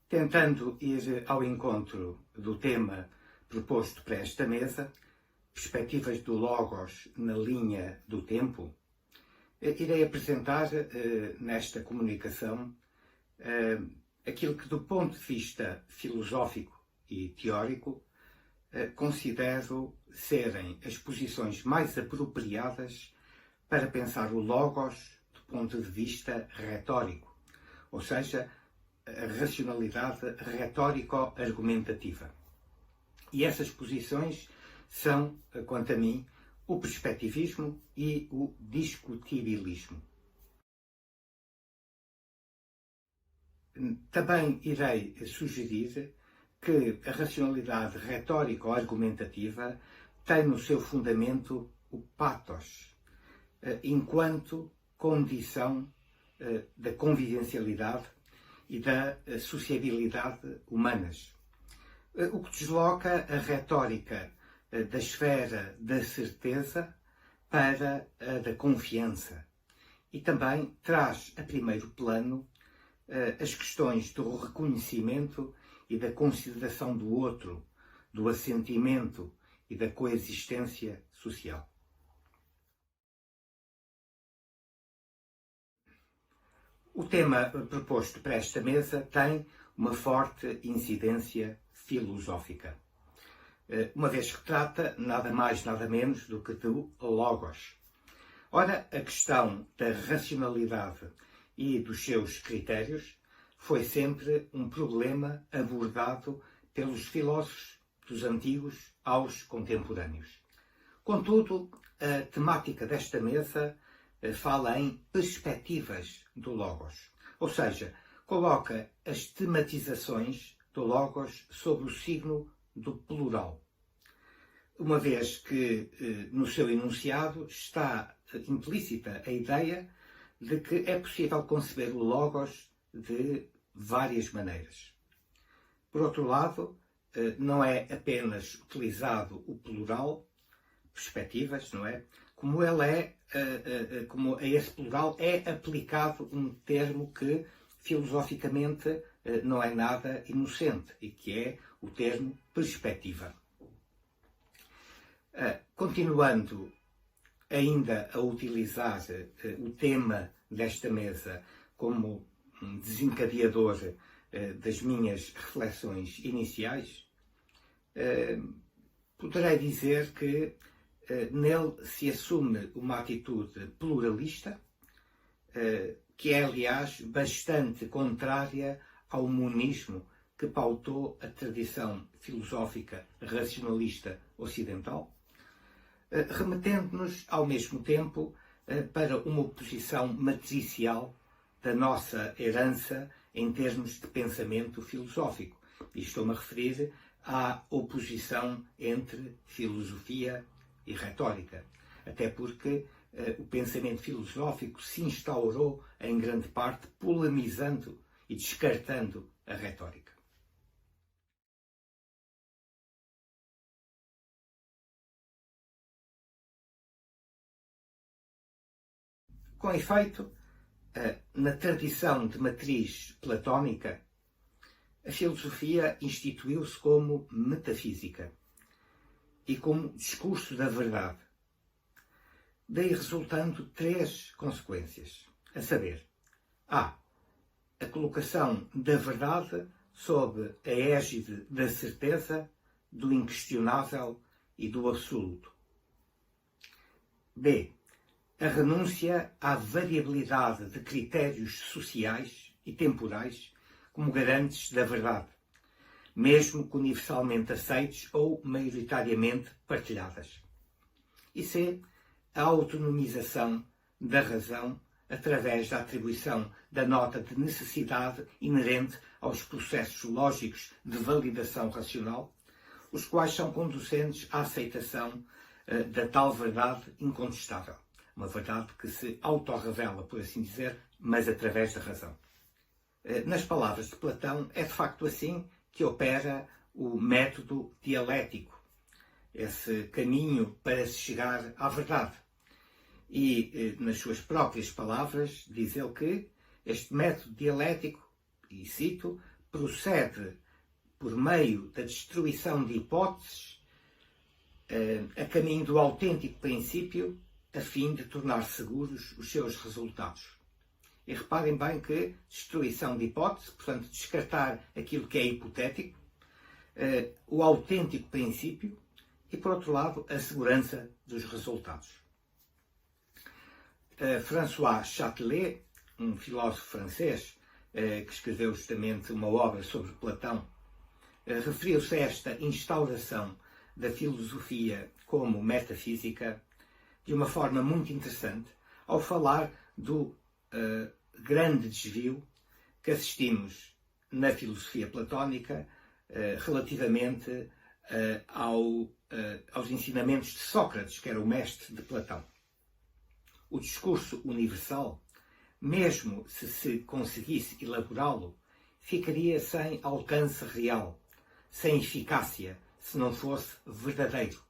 Tentando ir ao encontro do tema proposto para esta mesa, perspectivas do Logos na linha do tempo, irei apresentar nesta comunicação aquilo que, do ponto de vista filosófico e teórico, considero serem as posições mais apropriadas para pensar o Logos do ponto de vista retórico, ou seja, a racionalidade retórico-argumentativa. E essas posições são, quanto a mim, o perspectivismo e o discutibilismo. Também irei sugerir que a racionalidade retórico-argumentativa tem no seu fundamento o pathos, enquanto condição da convivencialidade e da sociabilidade humanas. O que desloca a retórica da esfera da certeza para a da confiança e também traz a primeiro plano as questões do reconhecimento e da consideração do outro, do assentimento e da coexistência social. O tema proposto para esta mesa tem uma forte incidência filosófica, uma vez que trata nada mais, nada menos do que do Logos. Ora, a questão da racionalidade e dos seus critérios foi sempre um problema abordado pelos filósofos dos antigos aos contemporâneos. Contudo, a temática desta mesa fala em perspectivas do Logos, ou seja, coloca as tematizações do Logos sob o signo do plural, uma vez que no seu enunciado está implícita a ideia de que é possível conceber o Logos de várias maneiras. Por outro lado, não é apenas utilizado o plural, perspectivas, não é? Como a esse plural é aplicado um termo que filosoficamente não é nada inocente e que é o termo perspectiva. Continuando ainda a utilizar o tema desta mesa como desencadeador das minhas reflexões iniciais, poderei dizer que nele se assume uma atitude pluralista, que é, aliás, bastante contrária ao monismo que pautou a tradição filosófica racionalista ocidental, remetendo-nos, ao mesmo tempo, para uma oposição matricial da nossa herança em termos de pensamento filosófico. E estou-me a referir à oposição entre filosofia e retórica, até porque o pensamento filosófico se instaurou, em grande parte, polemizando e descartando a retórica. Com efeito, na tradição de matriz platónica, a filosofia instituiu-se como metafísica e como discurso da verdade. Daí resultando três consequências, a saber, a colocação da verdade sob a égide da certeza, do inquestionável e do absoluto. B, a renúncia à variabilidade de critérios sociais e temporais como garantes da verdade, mesmo que universalmente aceites ou maioritariamente partilhadas. E C, a autonomização da razão através da atribuição da nota de necessidade inerente aos processos lógicos de validação racional, os quais são conducentes à aceitação da tal verdade incontestável. Uma verdade que se autorrevela, por assim dizer, mas através da razão. Nas palavras de Platão, é de facto assim que opera o método dialético, esse caminho para se chegar à verdade. E, nas suas próprias palavras, diz ele que este método dialético, e cito, procede por meio da destruição de hipóteses a caminho do autêntico princípio, a fim de tornar seguros os seus resultados. E reparem bem que destruição de hipótese, portanto, descartar aquilo que é hipotético, o autêntico princípio e, por outro lado, a segurança dos resultados. François Châtelet, um filósofo francês que escreveu justamente uma obra sobre Platão, referiu-se a esta instauração da filosofia como metafísica de uma forma muito interessante ao falar do grande desvio que assistimos na filosofia platónica relativamente aos ensinamentos de Sócrates, que era o mestre de Platão. O discurso universal, mesmo se conseguisse elaborá-lo, ficaria sem alcance real, sem eficácia, se não fosse verdadeiro,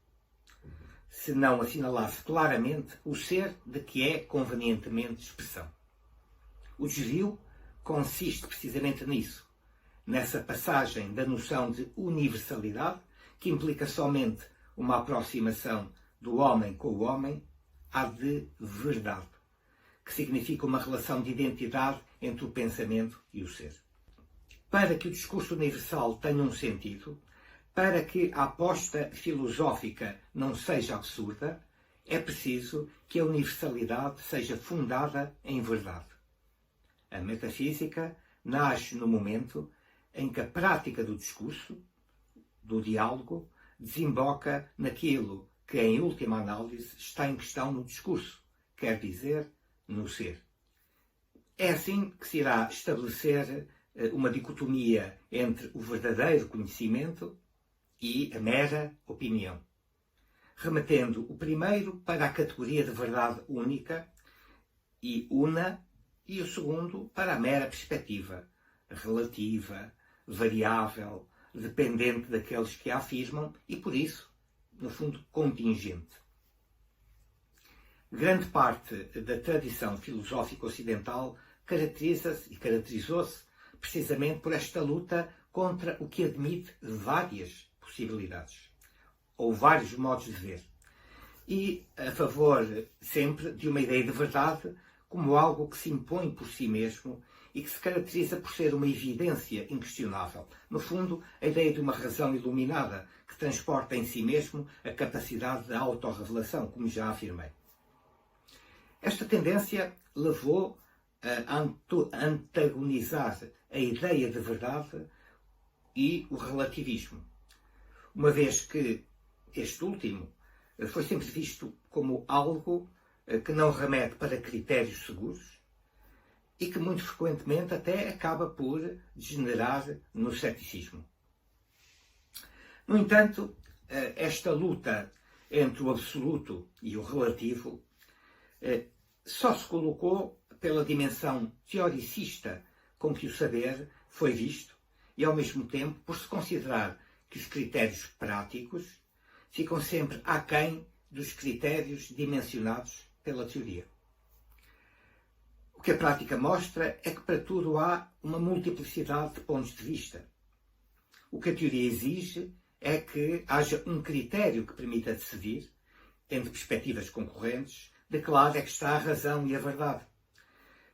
se não assinalasse claramente o ser de que é convenientemente expressão. O desvio consiste precisamente nisso, nessa passagem da noção de universalidade, que implica somente uma aproximação do homem com o homem, à de verdade, que significa uma relação de identidade entre o pensamento e o ser. Para que o discurso universal tenha um sentido, para que a aposta filosófica não seja absurda, é preciso que a universalidade seja fundada em verdade. A metafísica nasce no momento em que a prática do discurso, do diálogo, desemboca naquilo que, em última análise, está em questão no discurso, quer dizer, no ser. É assim que se irá estabelecer uma dicotomia entre o verdadeiro conhecimento e a mera opinião, remetendo o primeiro para a categoria de verdade única e una, e o segundo para a mera perspectiva, relativa, variável, dependente daqueles que a afirmam e, por isso, no fundo, contingente. Grande parte da tradição filosófica ocidental caracteriza-se e caracterizou-se precisamente por esta luta contra o que admite várias possibilidades, ou vários modos de ver, e a favor sempre de uma ideia de verdade como algo que se impõe por si mesmo e que se caracteriza por ser uma evidência inquestionável. No fundo, a ideia de uma razão iluminada que transporta em si mesmo a capacidade de autorrevelação, como já afirmei. Esta tendência levou a antagonizar a ideia de verdade e o relativismo, uma vez que este último foi sempre visto como algo que não remete para critérios seguros e que muito frequentemente até acaba por degenerar no ceticismo. No entanto, esta luta entre o absoluto e o relativo só se colocou pela dimensão teoricista com que o saber foi visto e, ao mesmo tempo, por se considerar que os critérios práticos ficam sempre aquém dos critérios dimensionados pela teoria. O que a prática mostra é que para tudo há uma multiplicidade de pontos de vista. O que a teoria exige é que haja um critério que permita decidir, entre perspectivas concorrentes, de que lado é que está a razão e a verdade,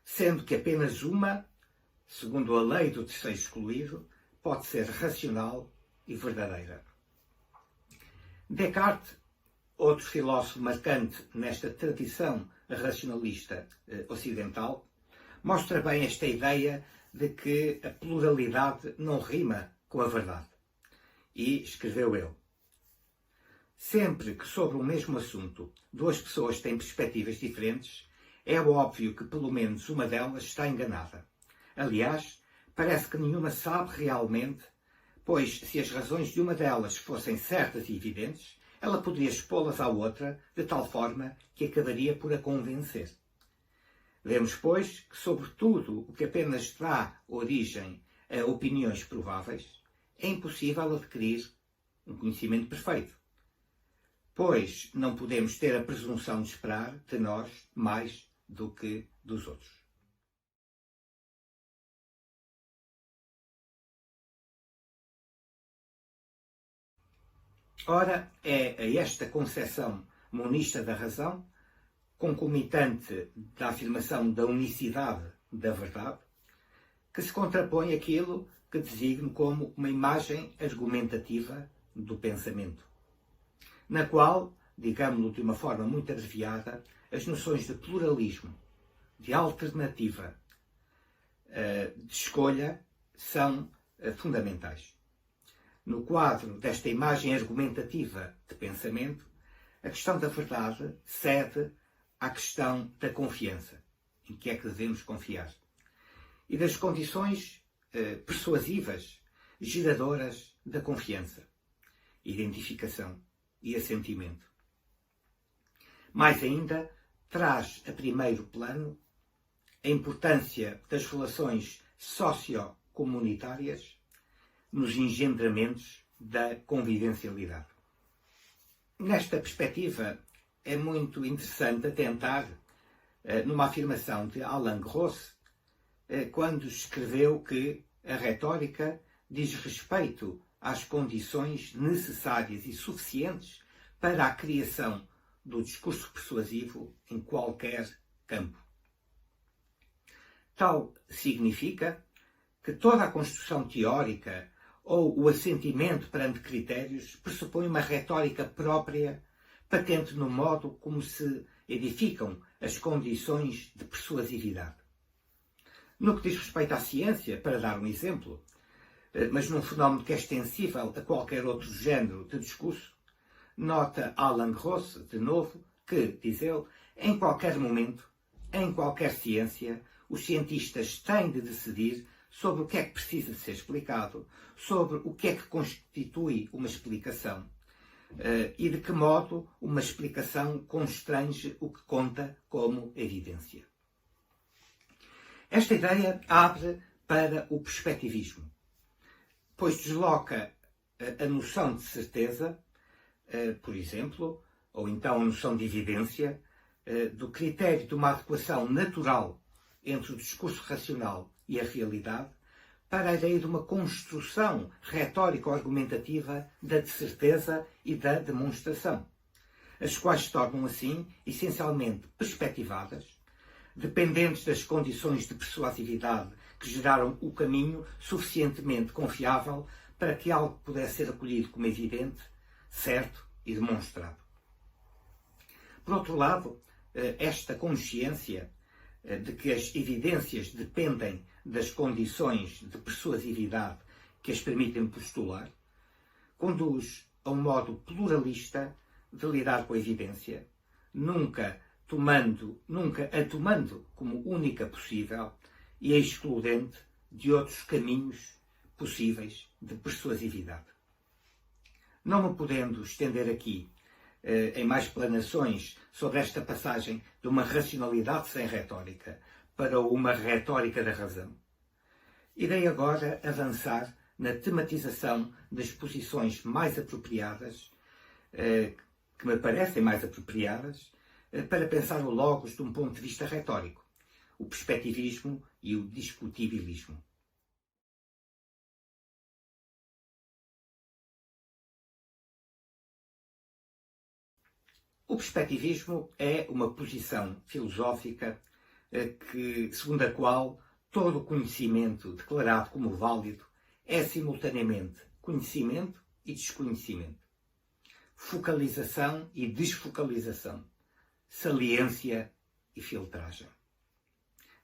sendo que apenas uma, segundo a lei do terceiro excluído, pode ser racional e verdadeira. Descartes, outro filósofo marcante nesta tradição racionalista ocidental, mostra bem esta ideia de que a pluralidade não rima com a verdade. E escreveu ele: sempre que sobre o mesmo assunto duas pessoas têm perspectivas diferentes, é óbvio que pelo menos uma delas está enganada. Aliás, parece que nenhuma sabe realmente, pois se as razões de uma delas fossem certas e evidentes, ela poderia expô-las à outra de tal forma que acabaria por a convencer. Vemos, pois, que sobre tudo o que apenas dá origem a opiniões prováveis, é impossível adquirir um conhecimento perfeito, pois não podemos ter a presunção de esperar de nós mais do que dos outros. Ora, é a esta concepção monista da razão, concomitante da afirmação da unicidade da verdade, que se contrapõe aquilo que designo como uma imagem argumentativa do pensamento, na qual, digamos-lo de uma forma muito abreviada, as noções de pluralismo, de alternativa, de escolha, são fundamentais. No quadro desta imagem argumentativa de pensamento, a questão da verdade cede à questão da confiança. Em que é que devemos confiar? E das condições persuasivas, geradoras da confiança, identificação e assentimento. Mais ainda, traz a primeiro plano a importância das relações sociocomunitárias nos engendramentos da convivencialidade. Nesta perspectiva, é muito interessante atentar numa afirmação de Alain Gross, quando escreveu que a retórica diz respeito às condições necessárias e suficientes para a criação do discurso persuasivo em qualquer campo. Tal significa que toda a construção teórica ou o assentimento perante critérios pressupõe uma retórica própria, patente no modo como se edificam as condições de persuasividade. No que diz respeito à ciência, para dar um exemplo, mas num fenómeno que é extensível a qualquer outro género de discurso, nota Alain Gross, de novo, que, diz ele, em qualquer momento, em qualquer ciência, os cientistas têm de decidir sobre o que é que precisa de ser explicado, sobre o que é que constitui uma explicação e de que modo uma explicação constrange o que conta como evidência. Esta ideia abre para o perspectivismo, pois desloca a noção de certeza, por exemplo, ou então a noção de evidência, do critério de uma adequação natural entre o discurso racional e a realidade, para a ideia de uma construção retórico-argumentativa da certeza e da demonstração, as quais se tornam, assim, essencialmente perspectivadas, dependentes das condições de persuasividade que geraram o caminho suficientemente confiável para que algo pudesse ser acolhido como evidente, certo e demonstrado. Por outro lado, esta consciência de que as evidências dependem das condições de persuasividade que as permitem postular, conduz a um modo pluralista de lidar com a evidência, nunca a tomando como única possível e a excludente de outros caminhos possíveis de persuasividade. Não me podendo estender aqui em mais explanações sobre esta passagem de uma racionalidade sem retórica para uma retórica da razão, irei agora avançar na tematização das posições mais apropriadas, que me parecem mais apropriadas, para pensar o logos de um ponto de vista retórico, o perspectivismo e o discutibilismo. O perspectivismo é uma posição filosófica segundo a qual todo o conhecimento declarado como válido é simultaneamente conhecimento e desconhecimento, focalização e desfocalização, saliência e filtragem.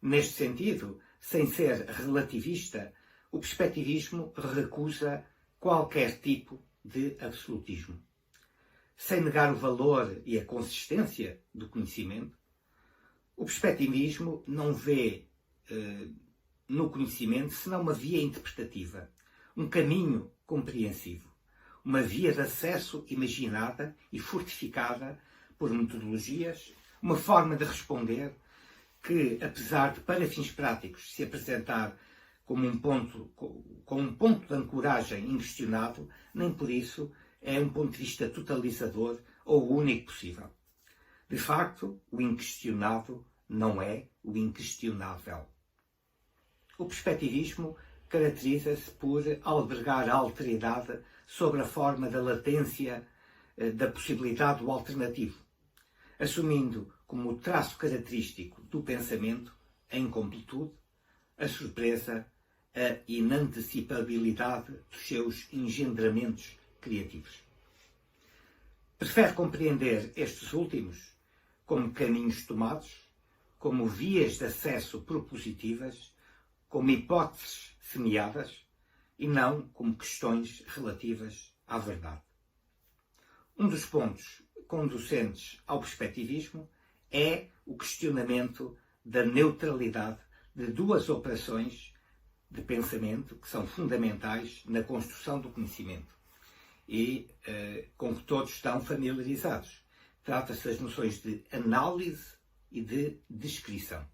Neste sentido, sem ser relativista, o perspectivismo recusa qualquer tipo de absolutismo. Sem negar o valor e a consistência do conhecimento, o perspectivismo não vê no conhecimento senão uma via interpretativa, um caminho compreensivo, uma via de acesso imaginada e fortificada por metodologias, uma forma de responder que, apesar de, para fins práticos, se apresentar como um ponto de ancoragem inquestionável, nem por isso é um ponto de vista totalizador ou o único possível. De facto, o inquestionável não é o inquestionável. O perspectivismo caracteriza-se por albergar a alteridade sobre a forma da latência da possibilidade do alternativo, assumindo como traço característico do pensamento a incompletude, a surpresa, a inantecipabilidade dos seus engendramentos criativos. Prefere compreender estes últimos como caminhos tomados, como vias de acesso propositivas, como hipóteses semeadas, e não como questões relativas à verdade. Um dos pontos conducentes ao perspectivismo é o questionamento da neutralidade de duas operações de pensamento que são fundamentais na construção do conhecimento e com que todos estão familiarizados. Trata-se das noções de análise e de descrição.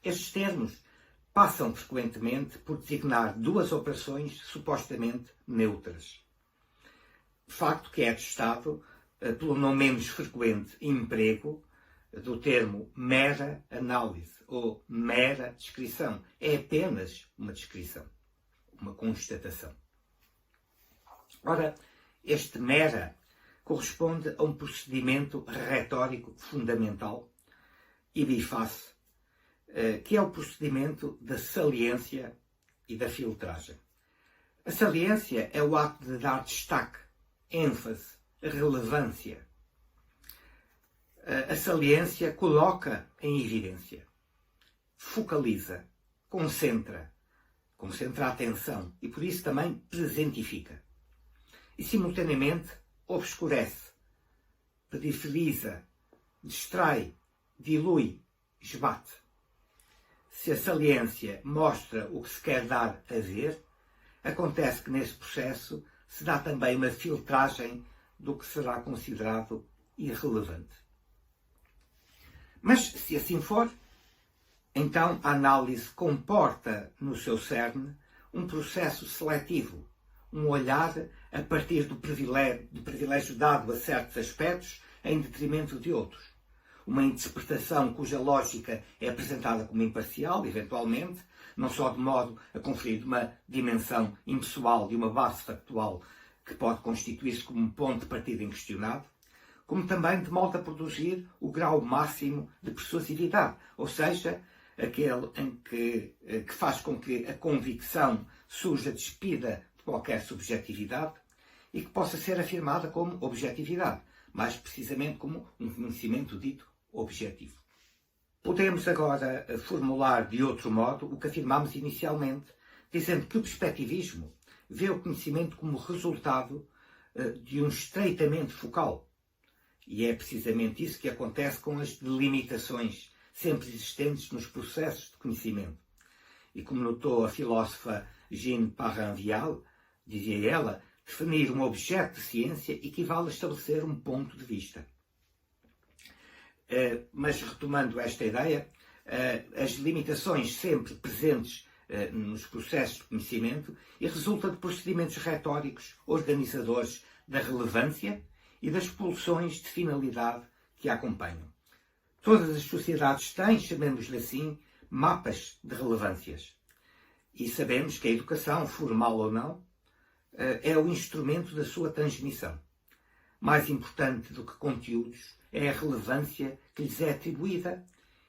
Estes termos passam frequentemente por designar duas operações supostamente neutras. Facto que é atestado pelo não menos frequente emprego do termo mera análise ou mera descrição. É apenas uma descrição, uma constatação. Ora, este mera corresponde a um procedimento retórico fundamental e biface, que é o procedimento da saliência e da filtragem. A saliência é o ato de dar destaque, ênfase, relevância. A saliência coloca em evidência, focaliza, concentra a atenção e por isso também presentifica. E simultaneamente obscurece, periferiza, distrai, dilui, esbate. Se a saliência mostra o que se quer dar a ver, acontece que nesse processo se dá também uma filtragem do que será considerado irrelevante. Mas, se assim for, então a análise comporta no seu cerne um processo seletivo, um olhar a partir do privilégio dado a certos aspectos em detrimento de outros. Uma interpretação cuja lógica é apresentada como imparcial, eventualmente, não só de modo a conferir uma dimensão impessoal e uma base factual que pode constituir-se como um ponto de partida inquestionado, como também de modo a produzir o grau máximo de persuasividade, ou seja, aquele em que faz com que a convicção surja despida de qualquer subjetividade e que possa ser afirmada como objetividade, mais precisamente como um conhecimento dito objetivo. Podemos agora formular de outro modo o que afirmámos inicialmente, dizendo que o perspectivismo vê o conhecimento como resultado de um estreitamento focal. E é precisamente isso que acontece com as delimitações sempre existentes nos processos de conhecimento. E como notou a filósofa Jeanne Parent-Vial, dizia ela, definir um objeto de ciência equivale a estabelecer um ponto de vista. Mas retomando esta ideia, as limitações sempre presentes nos processos de conhecimento e resulta de procedimentos retóricos organizadores da relevância e das pulsões de finalidade que a acompanham. Todas as sociedades têm, chamemos-lhe assim, mapas de relevâncias. E sabemos que a educação, formal ou não, é o instrumento da sua transmissão. Mais importante do que conteúdos é a relevância que lhes é atribuída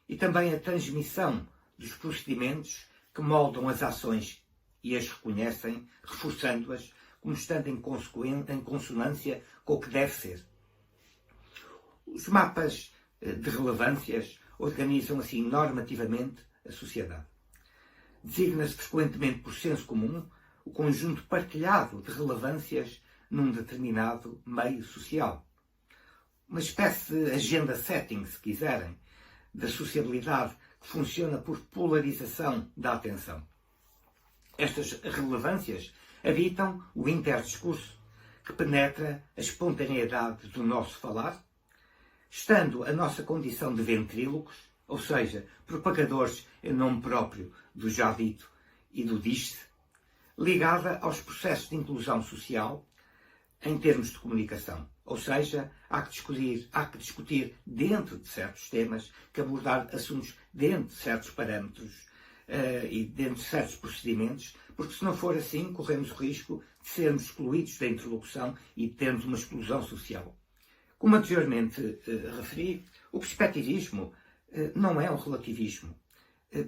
e também a transmissão dos procedimentos que moldam as ações e as reconhecem, reforçando-as como estando em consonância com o que deve ser. Os mapas de relevâncias organizam assim normativamente a sociedade. Designa-se frequentemente por senso comum o conjunto partilhado de relevâncias num determinado meio social. Uma espécie de agenda setting, se quiserem, da sociabilidade que funciona por polarização da atenção. Estas relevâncias habitam o interdiscurso, que penetra a espontaneidade do nosso falar, estando a nossa condição de ventrílocos, ou seja, propagadores em nome próprio do já dito e do diz-se, ligada aos processos de inclusão social em termos de comunicação. Ou seja, há que discutir dentro de certos temas, que abordar assuntos dentro de certos parâmetros e dentro de certos procedimentos, porque se não for assim, corremos o risco de sermos excluídos da interlocução e de termos uma exclusão social. Como anteriormente referi, o perspectivismo não é um relativismo,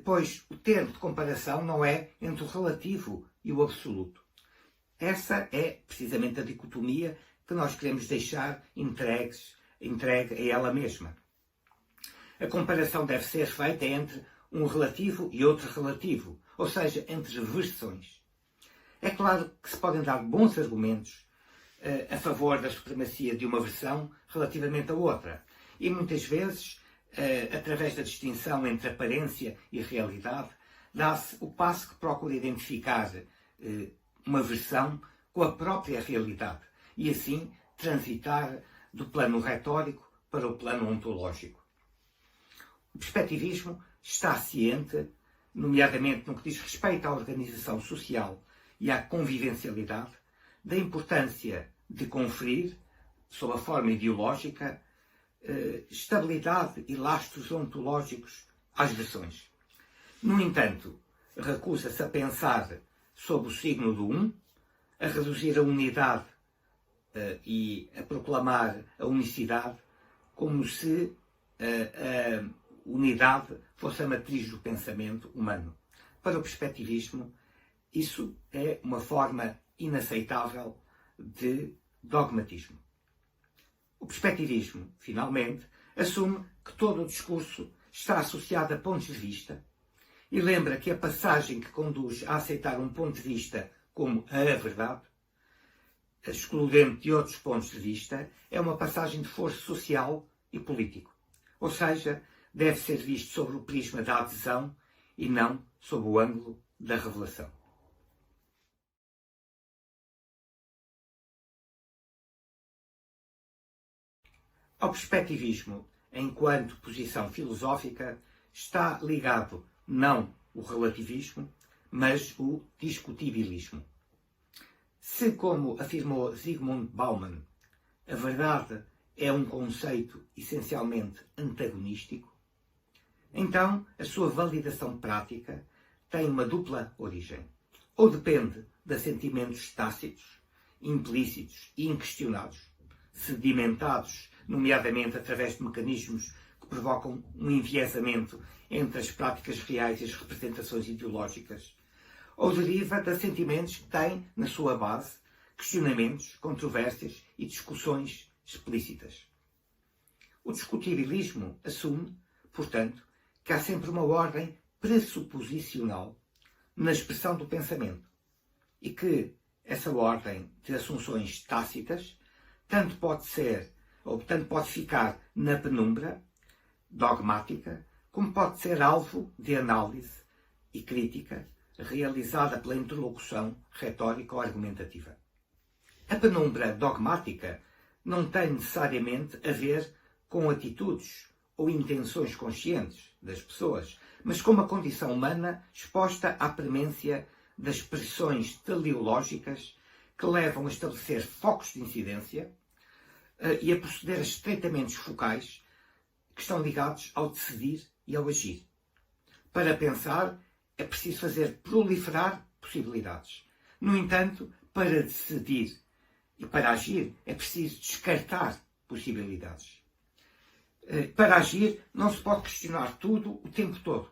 pois o termo de comparação não é entre o relativo e o absoluto. Essa é precisamente a dicotomia que nós queremos deixar entregue a ela mesma. A comparação deve ser feita entre um relativo e outro relativo, ou seja, entre versões. É claro que se podem dar bons argumentos a favor da supremacia de uma versão relativamente a outra. E muitas vezes, através da distinção entre aparência e realidade, dá-se o passo que procura identificar uma versão com a própria realidade e assim transitar do plano retórico para o plano ontológico. O perspectivismo está ciente, nomeadamente no que diz respeito à organização social e à convivencialidade, da importância de conferir, sob a forma ideológica, estabilidade e lastros ontológicos às versões. No entanto, recusa-se a pensar sob o signo do um, a reduzir a unidade e a proclamar a unicidade como se a unidade fosse a matriz do pensamento humano. Para o perspectivismo, isso é uma forma inaceitável de dogmatismo. O perspectivismo, finalmente, assume que todo o discurso está associado a pontos de vista e lembra que a passagem que conduz a aceitar um ponto de vista como a verdade, excludente de outros pontos de vista, é uma passagem de força social e político. Ou seja, deve ser visto sobre o prisma da adesão e não sob o ângulo da revelação. Ao perspectivismo, enquanto posição filosófica, está ligado não o relativismo, mas o discutibilismo. Se, como afirmou Zygmunt Bauman, a verdade é um conceito essencialmente antagonístico, então a sua validação prática tem uma dupla origem. Ou depende de assentimentos tácitos, implícitos e inquestionados, sedimentados, nomeadamente através de mecanismos que provocam um enviesamento entre as práticas reais e as representações ideológicas, ou deriva de assentimentos que têm, na sua base, questionamentos, controvérsias e discussões explícitas. O discutibilismo assume, portanto, que há sempre uma ordem pressuposicional na expressão do pensamento e que essa ordem de assunções tácitas tanto pode ficar na penumbra dogmática, como pode ser alvo de análise e crítica realizada pela interlocução retórica ou argumentativa. A penumbra dogmática não tem necessariamente a ver com atitudes ou intenções conscientes das pessoas, mas com uma condição humana exposta à premência das pressões teleológicas que levam a estabelecer focos de incidência e a proceder a estreitamentos focais que estão ligados ao decidir e ao agir. Para pensar, é preciso fazer proliferar possibilidades. No entanto, para decidir e para agir, é preciso descartar possibilidades. Para agir, não se pode questionar tudo o tempo todo.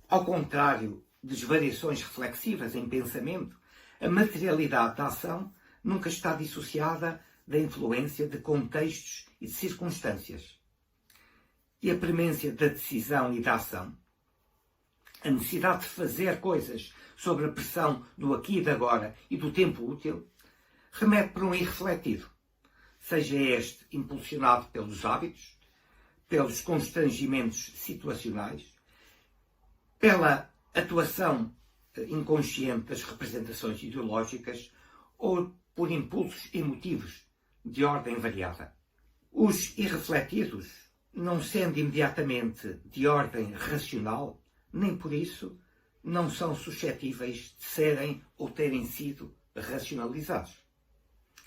Ao contrário das variações reflexivas em pensamento, a materialidade da ação nunca está dissociada da influência de contextos e de circunstâncias. E a premência da decisão e da ação, a necessidade de fazer coisas sob a pressão do aqui e de agora e do tempo útil, remete para um irrefletido, seja este impulsionado pelos hábitos, pelos constrangimentos situacionais, pela atuação inconsciente das representações ideológicas ou por impulsos emotivos de ordem variada. Os irrefletidos, não sendo imediatamente de ordem racional, nem por isso não são suscetíveis de serem ou terem sido racionalizados.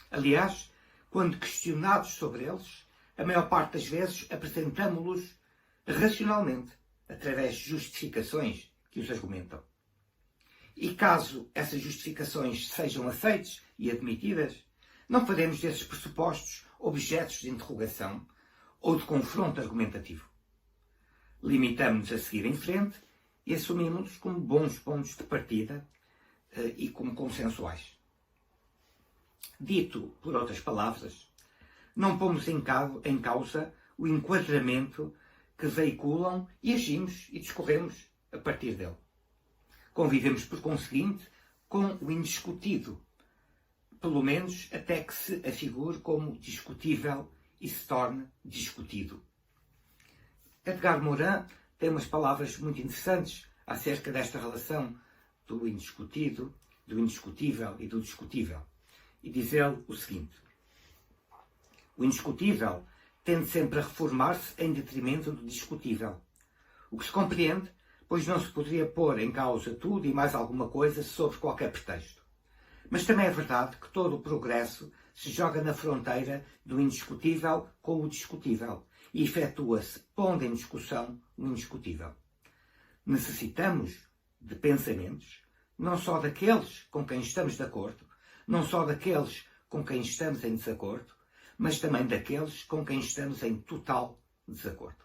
Aliás, quando questionados sobre eles, a maior parte das vezes apresentamo-los racionalmente, através de justificações que os argumentam. E caso essas justificações sejam aceites e admitidas, não faremos desses pressupostos objetos de interrogação ou de confronto argumentativo. Limitamos-nos a seguir em frente e assumimos-los como bons pontos de partida e como consensuais. Dito por outras palavras, não pomos em causa o enquadramento que veiculam e agimos e discorremos a partir dele. Convivemos, por conseguinte, com o indiscutido, pelo menos até que se afigure como discutível e se torne discutido. Edgar Morin tem umas palavras muito interessantes acerca desta relação do indiscutido, do indiscutível e do discutível. E diz ele o seguinte: o indiscutível tende sempre a reformar-se em detrimento do discutível. O que se compreende, pois não se poderia pôr em causa tudo e mais alguma coisa sob qualquer pretexto. Mas também é verdade que todo o progresso se joga na fronteira do indiscutível com o discutível e efetua-se pondo em discussão o indiscutível. Necessitamos de pensamentos, não só daqueles com quem estamos de acordo, não só daqueles com quem estamos em desacordo, mas também daqueles com quem estamos em total desacordo.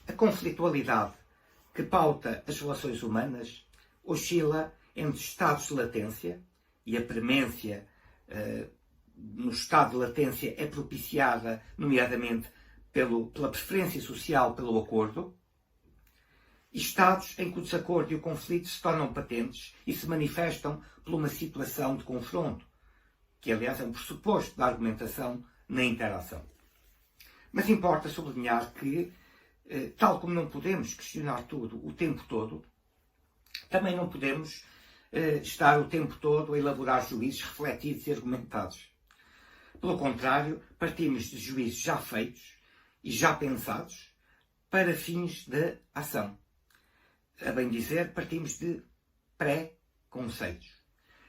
A conflitualidade que pauta as relações humanas oscila entre estados de latência, e a premência no estado de latência é propiciada, nomeadamente, pela preferência social pelo acordo, e estados em que o desacordo e o conflito se tornam patentes e se manifestam por uma situação de confronto, que aliás é um pressuposto da argumentação na interação. Mas importa sublinhar que, tal como não podemos questionar tudo o tempo todo, também não podemos estar o tempo todo a elaborar juízos refletidos e argumentados. Pelo contrário, partimos de juízos já feitos e já pensados para fins de ação. A bem dizer, partimos de pré-conceitos,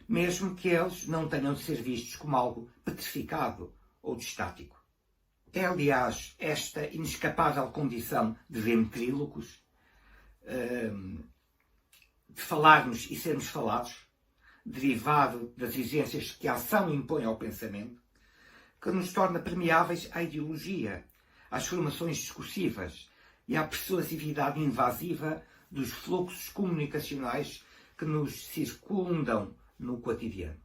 mesmo que eles não tenham de ser vistos como algo petrificado ou de estático. É, aliás, esta inescapável condição de ventrílocos, de falarmos e sermos falados, derivado das exigências que a ação impõe ao pensamento, que nos torna permeáveis à ideologia, às formações discursivas e à persuasividade invasiva dos fluxos comunicacionais que nos circundam no cotidiano.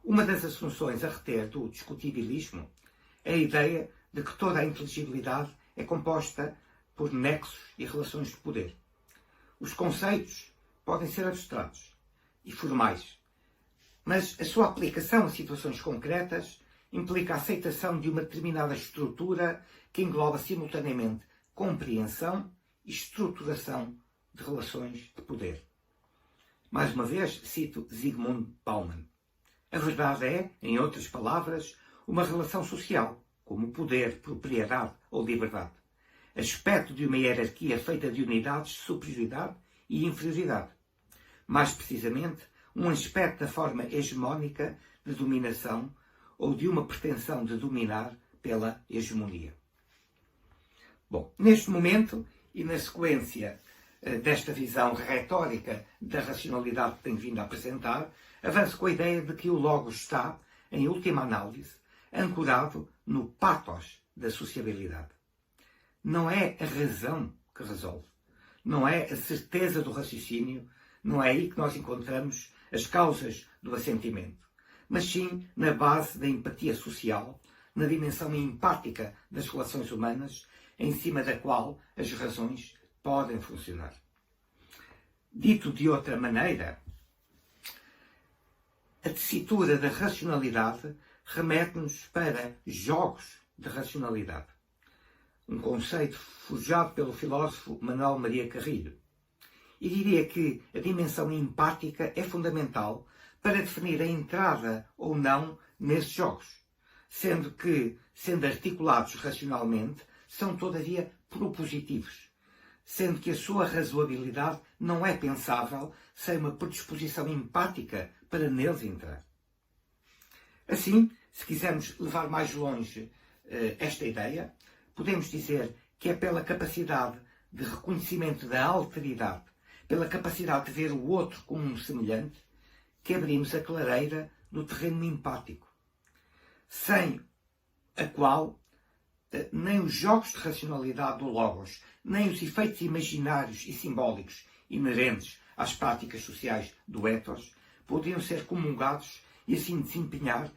Uma das assunções a reter do discutibilismo é a ideia de que toda a inteligibilidade é composta por nexos e relações de poder. Os conceitos podem ser abstratos e formais, mas a sua aplicação a situações concretas implica a aceitação de uma determinada estrutura que engloba simultaneamente compreensão e estruturação de relações de poder. Mais uma vez, cito Zygmunt Bauman. A verdade é, em outras palavras, uma relação social, como poder, propriedade ou liberdade. Aspecto de uma hierarquia feita de unidades de superioridade e inferioridade. Mais precisamente, um aspecto da forma hegemónica de dominação ou de uma pretensão de dominar pela hegemonia. Bom, neste momento, e na sequência desta visão retórica da racionalidade que tenho vindo a apresentar, avanço com a ideia de que o Logos está, em última análise, ancorado no pathos da sociabilidade. Não é a razão que resolve, não é a certeza do raciocínio, não é aí que nós encontramos as causas do assentimento, mas sim na base da empatia social, na dimensão empática das relações humanas, em cima da qual as razões podem funcionar. Dito de outra maneira, a tessitura da racionalidade remete-nos para jogos de racionalidade, um conceito forjado pelo filósofo Manuel Maria Carrilho. E diria que a dimensão empática é fundamental para definir a entrada ou não nesses jogos, sendo articulados racionalmente, são todavia propositivos, sendo que a sua razoabilidade não é pensável sem uma predisposição empática para neles entrar. Assim, se quisermos levar mais longe esta ideia, podemos dizer que é pela capacidade de reconhecimento da alteridade, pela capacidade de ver o outro como um semelhante, que abrimos a clareira do terreno empático, sem a qual nem os jogos de racionalidade do Logos, nem os efeitos imaginários e simbólicos inerentes às práticas sociais do ethos poderiam ser comungados e assim desempenhar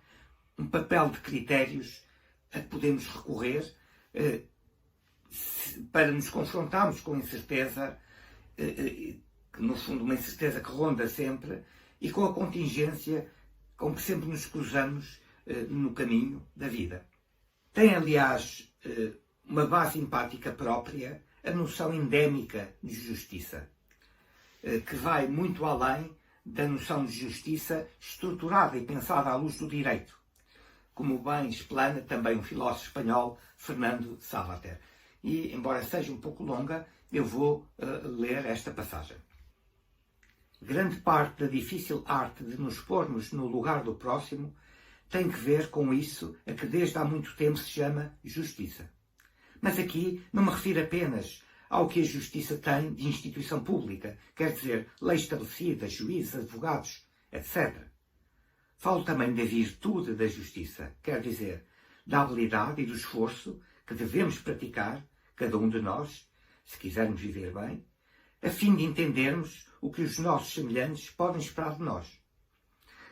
um papel de critérios a que podemos recorrer para nos confrontarmos com a incerteza, que no fundo uma incerteza que ronda sempre, e com a contingência com que sempre nos cruzamos no caminho da vida. Tem, aliás, uma base empática própria, a noção endémica de justiça, que vai muito além da noção de justiça estruturada e pensada à luz do direito, como bem explana também o filósofo espanhol Fernando Savater. E, embora seja um pouco longa, eu vou ler esta passagem. Grande parte da difícil arte de nos pormos no lugar do próximo tem que ver com isso a que desde há muito tempo se chama justiça. Mas aqui não me refiro apenas ao que a justiça tem de instituição pública, quer dizer, lei estabelecida, juízes, advogados, etc. Falo também da virtude da justiça, quer dizer, da habilidade e do esforço que devemos praticar, cada um de nós, se quisermos viver bem, a fim de entendermos o que os nossos semelhantes podem esperar de nós.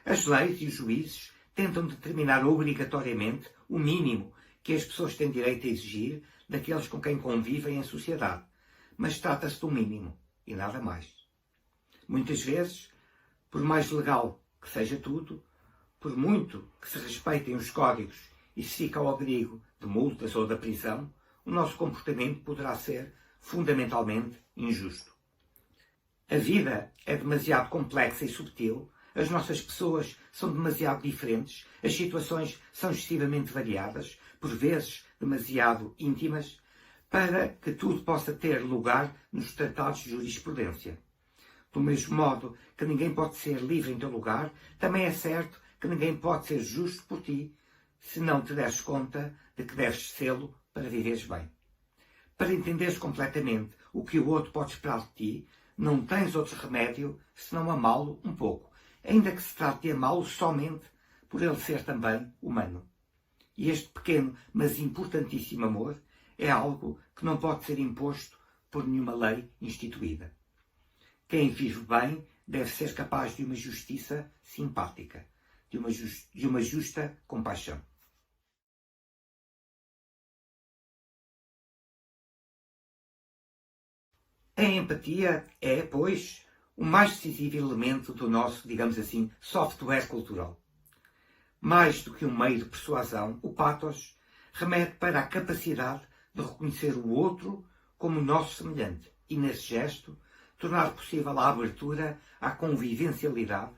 As leis e os juízes tentam determinar obrigatoriamente o mínimo que as pessoas têm direito a exigir daqueles com quem convivem em sociedade, mas trata-se do mínimo e nada mais. Muitas vezes, por mais legal que seja tudo, por muito que se respeitem os códigos e se fica ao abrigo de multas ou da prisão, o nosso comportamento poderá ser fundamentalmente injusto. A vida é demasiado complexa e subtil, as nossas pessoas são demasiado diferentes, as situações são excessivamente variadas, por vezes demasiado íntimas, para que tudo possa ter lugar nos tratados de jurisprudência. Do mesmo modo que ninguém pode ser livre em teu lugar, também é certo que ninguém pode ser justo por ti, se não te deres conta de que deves sê-lo para viveres bem. Para entenderes completamente o que o outro pode esperar de ti, não tens outro remédio senão amá-lo um pouco, ainda que se trate de amá-lo somente por ele ser também humano. E este pequeno, mas importantíssimo amor é algo que não pode ser imposto por nenhuma lei instituída. Quem vive bem deve ser capaz de uma justiça simpática, de uma justa compaixão. A empatia é, pois, o mais decisivo elemento do nosso, digamos assim, software cultural. Mais do que um meio de persuasão, o pathos remete para a capacidade de reconhecer o outro como nosso semelhante e, nesse gesto, tornar possível a abertura à convivencialidade,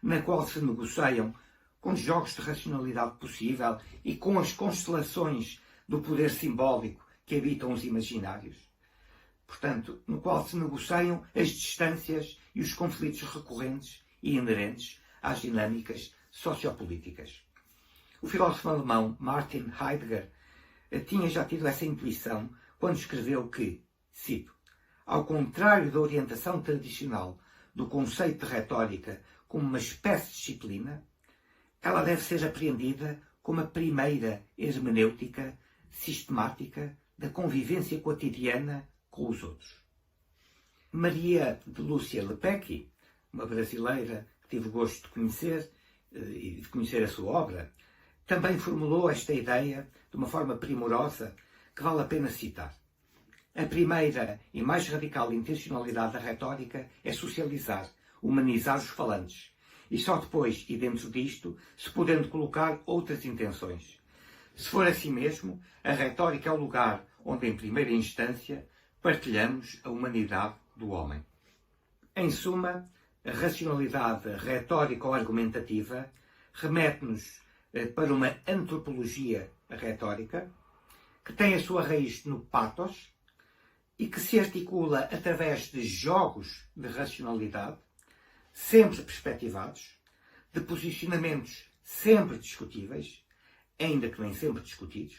na qual se negociam com os jogos de racionalidade possível e com as constelações do poder simbólico que habitam os imaginários. Portanto, no qual se negociam as distâncias e os conflitos recorrentes e inerentes às dinâmicas sociopolíticas. O filósofo alemão Martin Heidegger tinha já tido essa intuição quando escreveu que, cito, ao contrário da orientação tradicional do conceito de retórica como uma espécie de disciplina, ela deve ser apreendida como a primeira hermenêutica sistemática da convivência cotidiana com os outros. Maria de Lúcia Lepecki, uma brasileira que tive o gosto de conhecer e de conhecer a sua obra, também formulou esta ideia de uma forma primorosa que vale a pena citar. A primeira e mais radical intencionalidade da retórica é socializar, humanizar os falantes, e só depois, e dentro disto, se podendo colocar outras intenções. Se for assim mesmo, a retórica é o lugar onde, em primeira instância, partilhamos a humanidade do homem. Em suma, a racionalidade retórico-argumentativa remete-nos para uma antropologia retórica que tem a sua raiz no pathos e que se articula através de jogos de racionalidade, sempre perspectivados, de posicionamentos sempre discutíveis, ainda que nem sempre discutidos,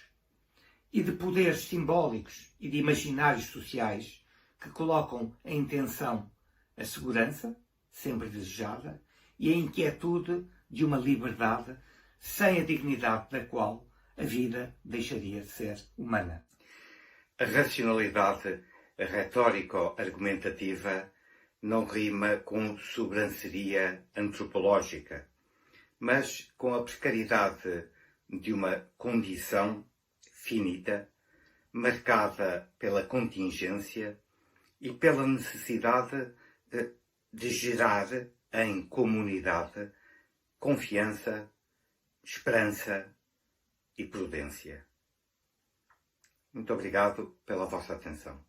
e de poderes simbólicos e de imaginários sociais que colocam em tensão a segurança, sempre desejada, e a inquietude de uma liberdade sem a dignidade da qual a vida deixaria de ser humana. A racionalidade retórico-argumentativa não rima com sobranceria antropológica, mas com a precariedade de uma condição finita, marcada pela contingência e pela necessidade de gerar em comunidade confiança, esperança e prudência. Muito obrigado pela vossa atenção.